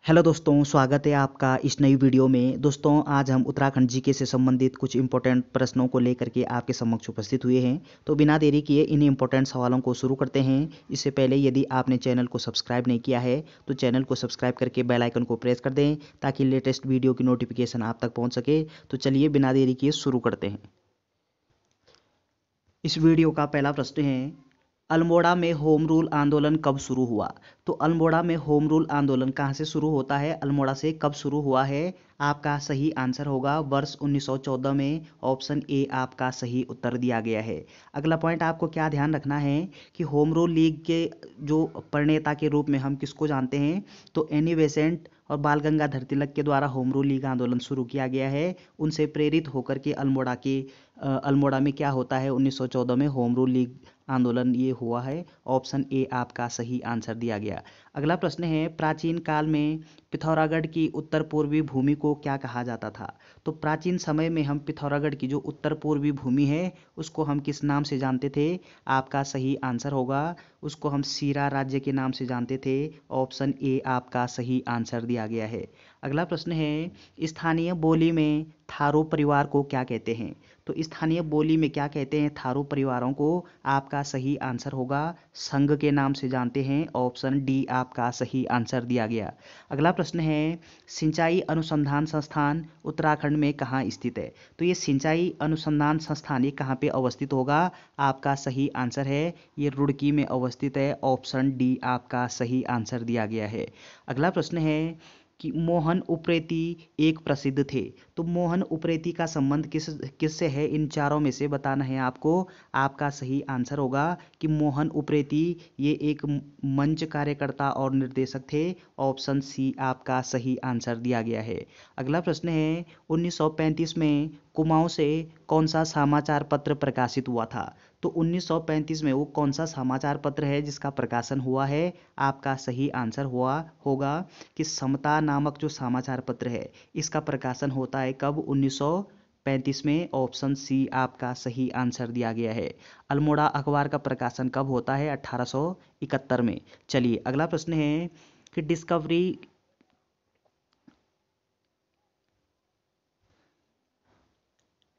Hello दोस्तों, स्वागत है आपका इस नई वीडियो में। दोस्तों, आज हम उत्तराखंड जीके से संबंधित कुछ इंपॉर्टेंट प्रश्नों को लेकर के आपके समक्ष उपस्थित हुए हैं। तो बिना देरी किए इन इंपॉर्टेंट सवालों को शुरू करते हैं। इससे पहले यदि आपने चैनल को सब्सक्राइब नहीं किया है तो चैनल को सब्सक्राइब करके बेल आइकन को प्रेस कर दें ताकि लेटेस्ट वीडियो की नोटिफिकेशन आप तक पहुँच सके। तो चलिए बिना देरी किए शुरू करते हैं। इस वीडियो का पहला प्रश्न है, अल्मोड़ा में होम रूल आंदोलन कब शुरू हुआ? तो अल्मोड़ा में होम रूल आंदोलन कहाँ से शुरू होता है, अल्मोड़ा से कब शुरू हुआ है? आपका सही आंसर होगा वर्ष 1914 में। ऑप्शन ए आपका सही उत्तर दिया गया है। अगला पॉइंट आपको क्या ध्यान रखना है कि होम रूल लीग के जो प्रणेता के रूप में हम किसको जानते हैं, तो एनी बेसेंट और बाल गंगाधर तिलक के द्वारा होम रूल लीग आंदोलन शुरू किया गया है। उनसे प्रेरित होकर के अल्मोड़ा में क्या होता है, 1914 में होम रूल लीग आंदोलन ये हुआ है। ऑप्शन ए आपका सही आंसर दिया गया। अगला प्रश्न है, प्राचीन काल में पिथौरागढ़ की उत्तर पूर्वी भूमि को क्या कहा जाता था? तो प्राचीन समय में हम पिथौरागढ़ की जो उत्तर पूर्वी भूमि है उसको हम किस नाम से जानते थे? आपका सही आंसर होगा, उसको हम सीरा राज्य के नाम से जानते थे। ऑप्शन ए आपका सही आंसर दिया गया है। अगला प्रश्न है, स्थानीय बोली में थारू परिवार को क्या कहते हैं? तो स्थानीय बोली में क्या कहते हैं थारू परिवारों को? आपका सही आंसर होगा, संघ के नाम से जानते हैं। ऑप्शन डी आपका सही आंसर दिया गया। अगला प्रश्न है, सिंचाई अनुसंधान संस्थान उत्तराखंड में कहाँ स्थित है? तो ये सिंचाई अनुसंधान संस्थान ये कहाँ पे अवस्थित होगा? आपका सही आंसर है, ये रुड़की में अवस्थित है। ऑप्शन डी आपका सही आंसर दिया गया है। अगला प्रश्न है कि मोहन उप्रेती एक प्रसिद्ध थे। तो मोहन उप्रेती का संबंध किससे है? इन चारों में से बताना है आपको। आपका सही आंसर होगा कि मोहन उप्रेती ये एक मंच कार्यकर्ता और निर्देशक थे। ऑप्शन सी आपका सही आंसर दिया गया है। अगला प्रश्न है, 1935 में कुमाऊं से कौन सा समाचार पत्र प्रकाशित हुआ था? तो 1935 में वो कौन सा समाचार पत्र है जिसका प्रकाशन हुआ है? आपका सही आंसर होगा कि समता नामक जो समाचार पत्र है इसका प्रकाशन होता है कब? 1935 में। ऑप्शन सी आपका सही आंसर दिया गया है। अल्मोड़ा अखबार का प्रकाशन कब होता है? 1871 में। चलिए अगला प्रश्न है कि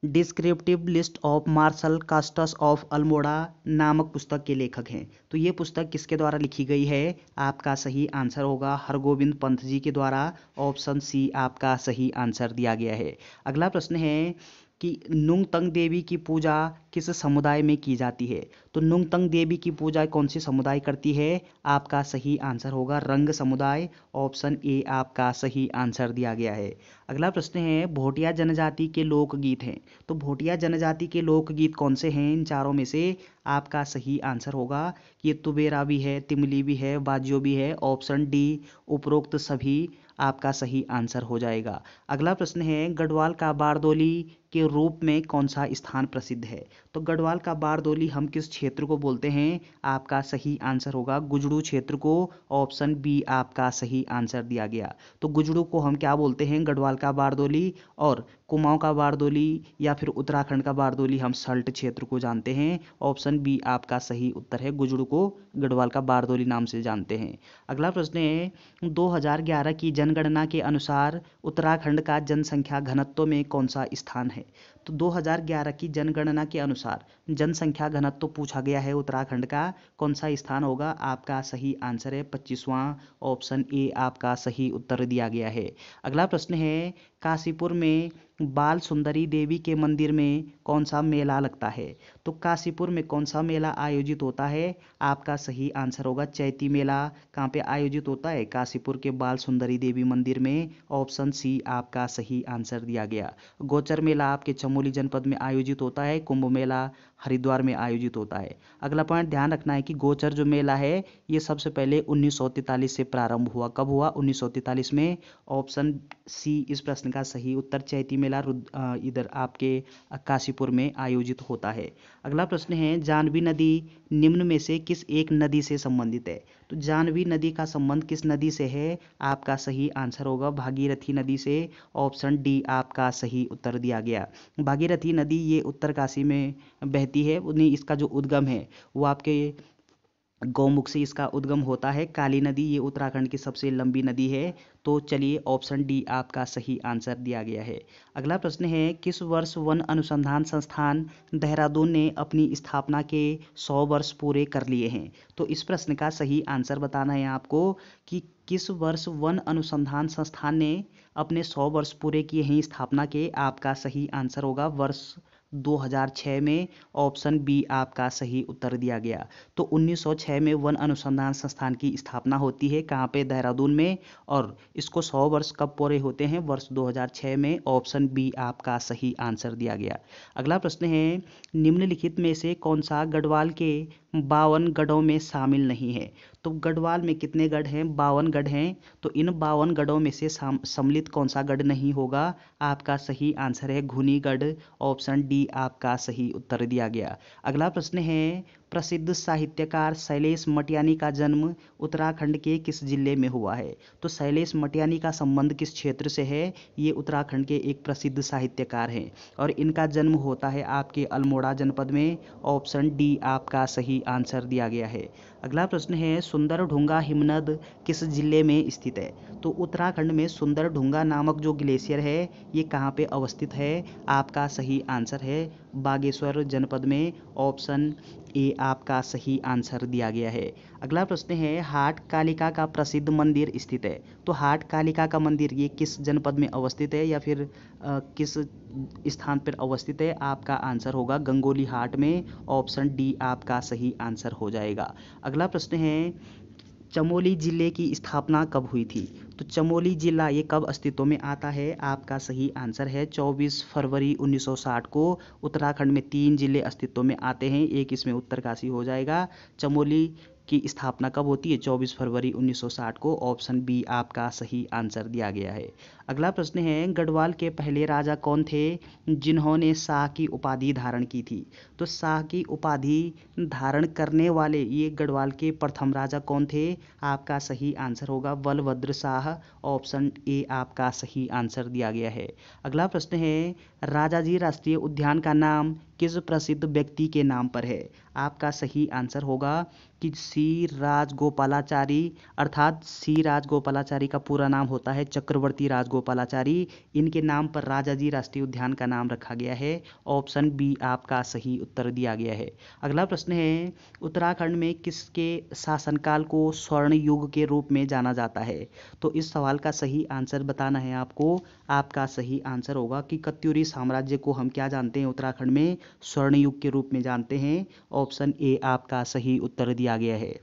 descriptive list of martial castes of Almora नामक पुस्तक के लेखक हैं। तो ये पुस्तक किसके द्वारा लिखी गई है? आपका सही आंसर होगा हरगोविंद पंत जी के द्वारा। ऑप्शन सी आपका सही आंसर दिया गया है। अगला प्रश्न है कि नुंगतंग देवी की पूजा किस समुदाय में की जाती है? तो नुंगतंग देवी की पूजा कौन सी समुदाय करती है? आपका सही आंसर होगा रंग समुदाय। ऑप्शन ए आपका सही आंसर दिया गया है। अगला प्रश्न है, भोटिया जनजाति के लोकगीत हैं। तो भोटिया जनजाति के लोकगीत कौन से हैं इन चारों में से? आपका सही आंसर होगा कि ये तुबेरा भी है, तिमली भी है, बाजियो भी है। ऑप्शन डी उपरोक्त सभी आपका सही आंसर हो जाएगा। अगला प्रश्न है, गढ़वाल का बारदोली के रूप में कौन सा स्थान प्रसिद्ध है? तो गढ़वाल का बारदोली हम किस क्षेत्र को बोलते हैं? आपका सही आंसर होगा गुजड़ू क्षेत्र को। ऑप्शन बी आपका सही आंसर दिया गया। तो गुजड़ू को हम क्या बोलते हैं? गढ़वाल का बारदोली। और कुमाऊं का बारदोली या फिर उत्तराखंड का बारदोली हम सल्ट क्षेत्र को जानते हैं। ऑप्शन बी आपका सही उत्तर है, गुजड़ू को गढ़वाल का बारदोली नाम से जानते हैं। अगला प्रश्न है, 2011 की जनगणना के अनुसार उत्तराखंड का जनसंख्या घनत्व में कौन सा स्थान है? तो 2011 की जनगणना के अनुसार जनसंख्या घनत्व पूछा गया है उत्तराखंड का, कौन सा स्थान होगा? आपका सही आंसर है 25वां। ऑप्शन ए आपका सही उत्तर दिया गया है। अगला प्रश्न है, काशीपुर में बाल सुंदरी देवी के मंदिर में कौन सा मेला लगता है? तो काशीपुर में कौन सा मेला आयोजित होता है? आपका सही आंसर होगा चैती मेला। कहाँ पे आयोजित होता है? काशीपुर के बाल सुंदरी देवी मंदिर में। ऑप्शन सी आपका सही आंसर दिया गया। गोचर मेला आपके चमोली जनपद में आयोजित होता है। कुंभ मेला हरिद्वार में आयोजित होता है। अगला पॉइंट ध्यान रखना है कि गोचर जो मेला है ये सबसे पहले 1943 से प्रारंभ हुआ। कब हुआ? 1943 में। ऑप्शन सी इस प्रश्न का सही उत्तर चैती मेला इधर आपके काशीपुर में आयोजित होता है। अगला प्रश्न है, जानवी नदी निम्न में से किस एक नदी से संबंधित है? तो जानवी नदी का संबंध किस नदी से है? आपका सही आंसर होगा भागीरथी नदी से। ऑप्शन डी आपका सही उत्तर दिया गया। भागीरथी नदी ये उत्तरकाशी में बहती है। उन्हीं इसका जो उद्गम है वो आपके गौमुख से इसका उद्गम होता है। काली नदी ये उत्तराखंड की सबसे लंबी नदी है। तो चलिए ऑप्शन डी आपका सही आंसर दिया गया है। अगला प्रश्न है, किस वर्ष वन अनुसंधान संस्थान देहरादून ने अपनी स्थापना के 100 वर्ष पूरे कर लिए हैं? तो इस प्रश्न का सही आंसर बताना है आपको कि किस वर्ष वन अनुसंधान संस्थान ने अपने 100 वर्ष पूरे किए हैं स्थापना के। आपका सही आंसर होगा वर्ष 2006 में। ऑप्शन बी आपका सही उत्तर दिया गया। तो 1906 में वन अनुसंधान संस्थान की स्थापना होती है, कहाँ पे? देहरादून में। और इसको 100 वर्ष कब पूरे होते हैं? वर्ष 2006 में। ऑप्शन बी आपका सही आंसर दिया गया। अगला प्रश्न है, निम्नलिखित में से कौन सा गढ़वाल के 52 गढ़ों में शामिल नहीं है? तो गढ़वाल में कितने गढ़ हैं? 52 गढ़ हैं। तो इन 52 गढ़ों में से सम्मिलित कौन सा गढ़ नहीं होगा? आपका सही आंसर है घुनीगढ़। ऑप्शन डी आपका सही उत्तर दिया गया। अगला प्रश्न है, प्रसिद्ध साहित्यकार शैलेश मटियानी का जन्म उत्तराखंड के किस जिले में हुआ है? तो शैलेश मटियानी का संबंध किस क्षेत्र से है? ये उत्तराखंड के एक प्रसिद्ध साहित्यकार हैं और इनका जन्म होता है आपके अल्मोड़ा जनपद में। ऑप्शन डी आपका सही आंसर दिया गया है। अगला प्रश्न है, सुंदरढुंगा हिमनद किस जिले में स्थित है? तो उत्तराखंड में सुंदरढुंगा नामक जो ग्लेशियर है ये कहाँ पे अवस्थित है? आपका सही आंसर है बागेश्वर जनपद में। ऑप्शन ए आपका सही आंसर दिया गया है। अगला प्रश्न है, हाट कालिका का प्रसिद्ध मंदिर स्थित है। तो हाट कालिका का मंदिर ये किस जनपद में अवस्थित है या फिर किस स्थान पर अवस्थित है? आपका आंसर होगा गंगोली हाट में। ऑप्शन डी आपका सही आंसर हो जाएगा। अगला प्रश्न है, चमोली जिले की स्थापना कब हुई थी? तो चमोली जिला ये कब अस्तित्व में आता है? आपका सही आंसर है 24 फरवरी 1960 को। उत्तराखंड में 3 जिले अस्तित्व में आते हैं, एक इसमें उत्तरकाशी हो जाएगा। चमोली की स्थापना कब होती है? 24 फरवरी 1960 को। ऑप्शन बी आपका सही आंसर दिया गया है। अगला प्रश्न है, गढ़वाल के पहले राजा कौन थे जिन्होंने शाह की उपाधि धारण की थी? तो शाह की उपाधि धारण करने वाले ये गढ़वाल के प्रथम राजा कौन थे? आपका सही आंसर होगा बलभद्र शाह। ऑप्शन ए आपका सही आंसर दिया गया है। अगला प्रश्न है, राजाजी राष्ट्रीय उद्यान का नाम किस प्रसिद्ध व्यक्ति के नाम पर है? आपका सही आंसर होगा कि सी राजगोपालाचारी, अर्थात सी राजगोपालाचारी का पूरा नाम होता है चक्रवर्ती राजगोपालाचारी। इनके नाम पर राजाजी राष्ट्रीय उद्यान का नाम रखा गया है। ऑप्शन बी आपका सही उत्तर दिया गया है। अगला प्रश्न है, उत्तराखंड में किसके शासनकाल को स्वर्ण युग के रूप में जाना जाता है? तो इस सवाल का सही आंसर बताना है आपको। आपका सही आंसर होगा कि कत्यूरी साम्राज्य को हम क्या जानते हैं उत्तराखंड में? स्वर्ण युग के रूप में जानते हैं। ऑप्शन ए आपका सही उत्तर दिया गया है।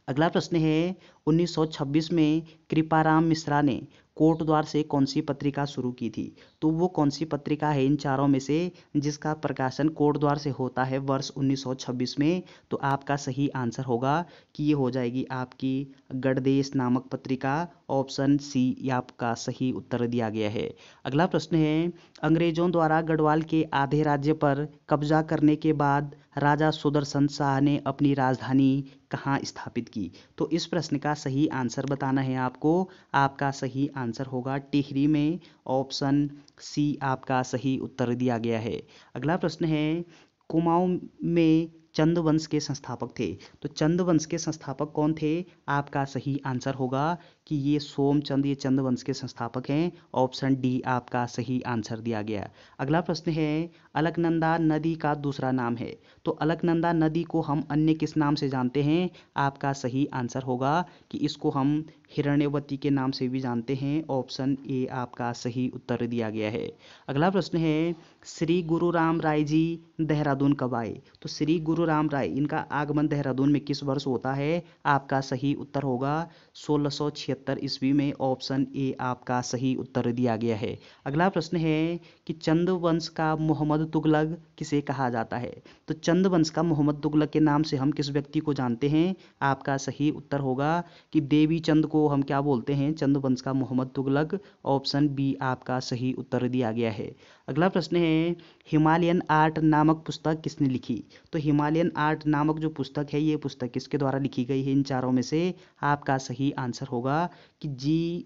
अगला प्रश्न है, 1926 में कृपाराम मिश्रा ने कोटद्वार से कौन सी पत्रिका शुरू की थी? तो वो कौन सी पत्रिका है इन चारों में से जिसका प्रकाशन कोटद्वार से होता है वर्ष 1926 में? तो आपका सही आंसर होगा कि ये हो जाएगी आपकी गणदेश नामक पत्रिका। ऑप्शन सी आपका सही उत्तर दिया गया है। अगला प्रश्न है, अंग्रेजों द्वारा गढ़वाल के आधे राज्य पर कब्जा करने के बाद राजा सुदर्शन शाह ने अपनी राजधानी कहाँ स्थापित की? तो इस प्रश्न का सही आंसर बताना है आपको। आपका सही आंसर होगा टिहरी में। ऑप्शन सी आपका सही उत्तर दिया गया है। अगला प्रश्न है, कुमाऊं में चंद वंश के संस्थापक थे। तो चंद वंश के संस्थापक कौन थे? आपका सही आंसर होगा कि ये सोमचंद, ये चंद वंश के संस्थापक हैं। ऑप्शन डी आपका सही आंसर दिया गया। अगला प्रश्न है, अलकनंदा नदी का दूसरा नाम है। तो अलकनंदा नदी को हम अन्य किस नाम से जानते हैं? आपका सही आंसर होगा कि इसको हम हिरण्यवती के नाम से भी जानते हैं। ऑप्शन ए आपका सही उत्तर दिया गया है। अगला प्रश्न है, श्री गुरु राम राय जी देहरादून कब आए? तो श्री गुरु राम राय इनका आगमन देहरादून में किस वर्ष होता है? आपका सही उत्तर होगा 1676 ईस्वी में। ऑप्शन ए आपका सही उत्तर दिया गया है। अगला प्रश्न है कि चंद वंश का मोहम्मद तुगलक किसे कहा जाता है? तो चंद वंश का मोहम्मद तुगलक के नाम से हम किस व्यक्ति को जानते हैं? आपका सही उत्तर होगा कि देवी चंद को हम क्या बोलते हैं? चंद वंश का मोहम्मद तुगलक। ऑप्शन बी आपका सही उत्तर दिया गया है। अगला प्रश्न है, हिमालयन आर्ट नामक पुस्तक किसने लिखी? तो हिमालयन आर्ट नामक जो पुस्तक है ये पुस्तक किसके द्वारा लिखी गई है इन चारों में से? आपका सही आंसर होगा कि जी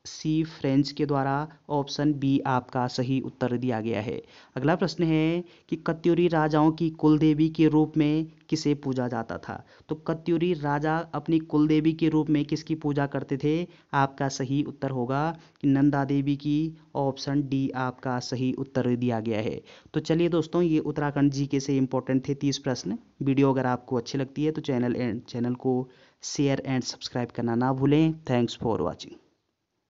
सी फ्रेंच के द्वारा। ऑप्शन बी आपका सही उत्तर दिया गया है। अगला प्रश्न है कि कत्यूरी राजाओं की कुल देवी के रूप में किसे पूजा जाता था। तो कत्यूरी राजा अपनी कुल देवी के रूप में किसकी पूजा करते थे। आपका सही उत्तर होगा नंदा देवी की। ऑप्शन डी आपका सही उत्तर दिया गया है। तो चलिए दोस्तों, ये उत्तराखंड जीके से इंपॉर्टेंट थे 30 प्रश्न। वीडियो अगर आपको अच्छी लगती है तो चैनल को शेयर एंड सब्सक्राइब करना ना भूलें। Thanks for watching.